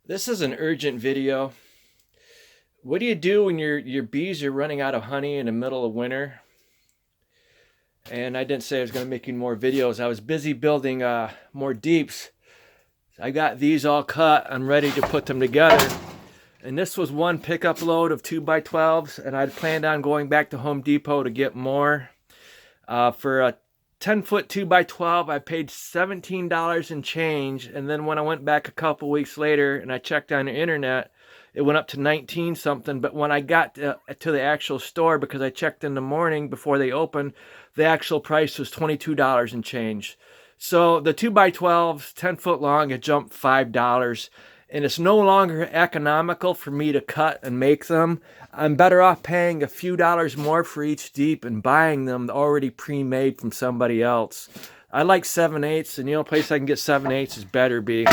This is an urgent video. What do you do when your bees are running out of honey in the middle of winter? And I didn't say I was going to make you more videos. I was busy building more deeps. I got these all cut. I'm ready to put them together. And this was one pickup load of 2x12s, and I'd planned on going back to Home Depot to get more. For a 10-foot 2x12, I paid $17 and change, and then when I went back a couple weeks later and I checked on the internet, it went up to 19 something. But when I got to the actual store, because I checked in the morning before they opened, the actual price was $22 and change. So the 2x12s, 10 foot long, it jumped $5, and it's no longer economical for me to cut and make them. I'm better off paying a few dollars more for each deep and buying them already pre-made from somebody else. I like 7/8, and the only place I can get 7/8 is Better Bee.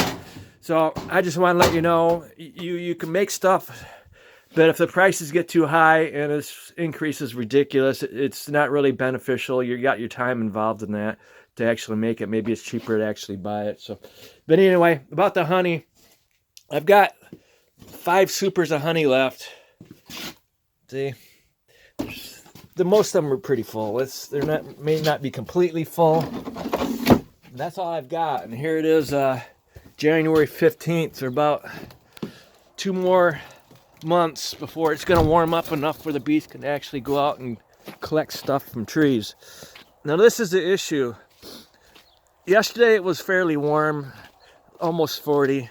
So I just want to let you know, you can make stuff, but if the prices get too high and this increase is ridiculous, it's not really beneficial. You got your time involved in that to actually make it. Maybe it's cheaper to actually buy it. So, but anyway, about the honey, I've got 5 supers of honey left. See, the most of them are pretty full. May not be completely full. That's all I've got, and here it is. January 15th, or about 2 more months before it's going to warm up enough where the bees can actually go out and collect stuff from trees. Now this is the issue. Yesterday it was fairly warm, almost 40,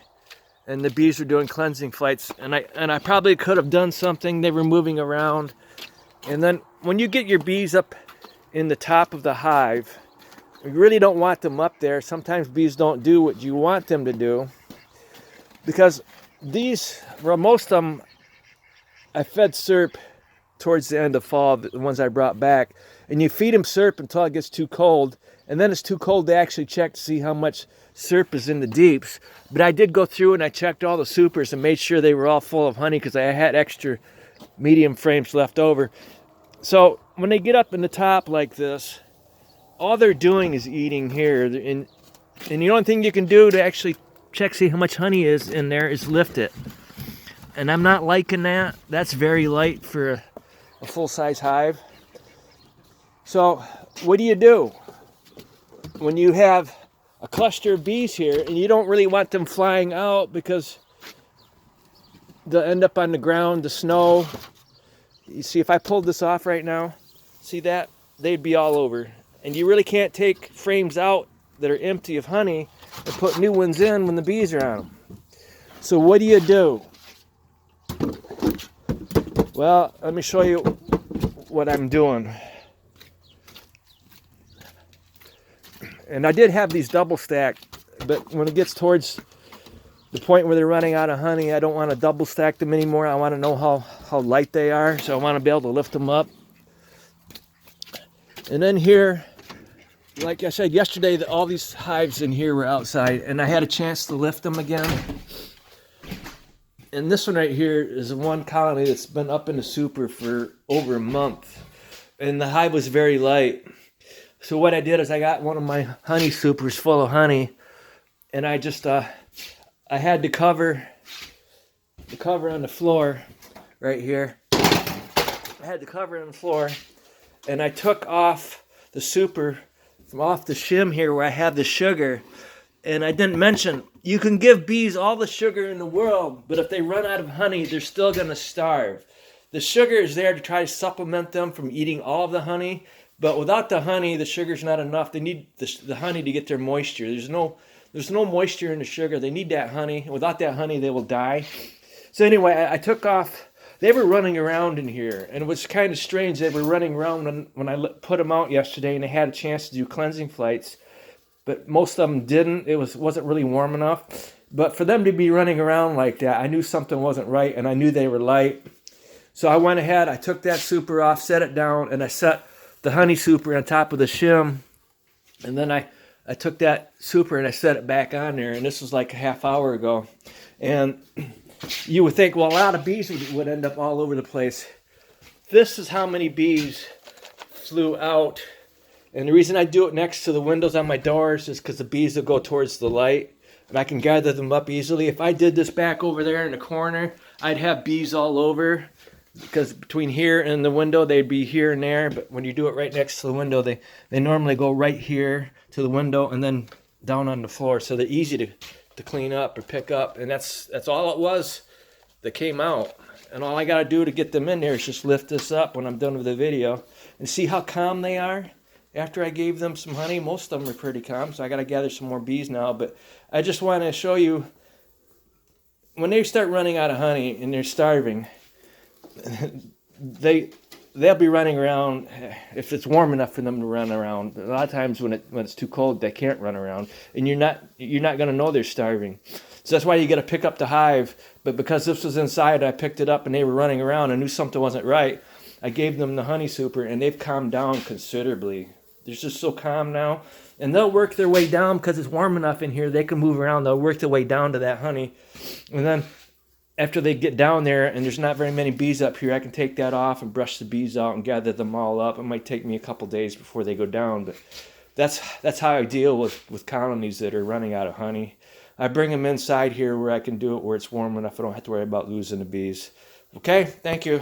and the bees were doing cleansing flights, and I probably could have done something. They were moving around, and then when you get your bees up in the top of the hive, you really don't want them up there. Sometimes bees don't do what you want them to do, because these, well, most of them, I fed syrup towards the end of fall, the ones I brought back, and you feed them syrup until it gets too cold, and then it's too cold to actually check to see how much syrup is in the deeps. But I did go through and I checked all the supers and made sure they were all full of honey, because I had extra medium frames left over. So when they get up in the top like this, all they're doing is eating here, and the only thing you can do to actually check, see how much honey is in there, is lift it. And I'm not liking that. That's very light for a full-size hive. So what do you do when you have a cluster of bees here and you don't really want them flying out, because they'll end up on the ground, the snow? You see, if I pulled this off right now, see that? They'd be all over. And you really can't take frames out that are empty of honey and put new ones in when the bees are on them. So what do you do? Well, let me show you what I'm doing. And I did have these double stacked, but when it gets towards the point where they're running out of honey, I don't want to double stack them anymore. I want to know how light they are, so I want to be able to lift them up. And then here, like I said yesterday, all these hives in here were outside, and I had a chance to lift them again. And this one right here is one colony that's been up in the super for over a month, and the hive was very light. So what I did is I got one of my honey supers full of honey, and I just I had the cover on the floor right here. I had the cover on the floor, and I took off the super from off the shim here where I have the sugar. And I didn't mention, you can give bees all the sugar in the world, but if they run out of honey, they're still going to starve. The sugar is there to try to supplement them from eating all of the honey, but without the honey, the sugar's not enough. They need the honey to get their moisture. There's no moisture in the sugar. They need that honey. Without that honey, they will die. So anyway, I took off. They were running around in here, and it was kind of strange. They were running around when I put them out yesterday, and they had a chance to do cleansing flights, but most of them didn't. It wasn't really warm enough. But for them to be running around like that, I knew something wasn't right, and I knew they were light. So I went ahead, I took that super off, set it down, and I set the honey super on top of the shim, and then I took that super and I set it back on there, and this was like a half hour ago. And you would think, well, a lot of bees would end up all over the place. This is how many bees flew out. And the reason I do it next to the windows on my doors is because the bees will go towards the light. and I can gather them up easily. If I did this back over there in the corner, I'd have bees all over, because between here and the window, they'd be here and there. But when you do it right next to the window, they normally go right here to the window and then down on the floor. So they're easy to clean up or pick up. And that's all it was that came out. And all I got to do to get them in there is just lift this up when I'm done with the video. And see how calm they are after I gave them some honey. Most of them are pretty calm, so I got to gather some more bees now. But I just want to show you, when they start running out of honey and they're starving, they'll be running around if it's warm enough for them to run around. A lot of times when it's too cold, they can't run around, and you're not going to know they're starving. So that's why you got to pick up the hive. But because this was inside, I picked it up and they were running around. I knew something wasn't right. I gave them the honey super, and they've calmed down considerably. They're just so calm now, and they'll work their way down because it's warm enough in here. They can move around. They'll work their way down to that honey, and then after they get down there and there's not very many bees up here, I can take that off and brush the bees out and gather them all up. It might take me a couple days before they go down, but that's how I deal with colonies that are running out of honey. I bring them inside here where I can do it where it's warm enough. I don't have to worry about losing the bees. Okay, thank you.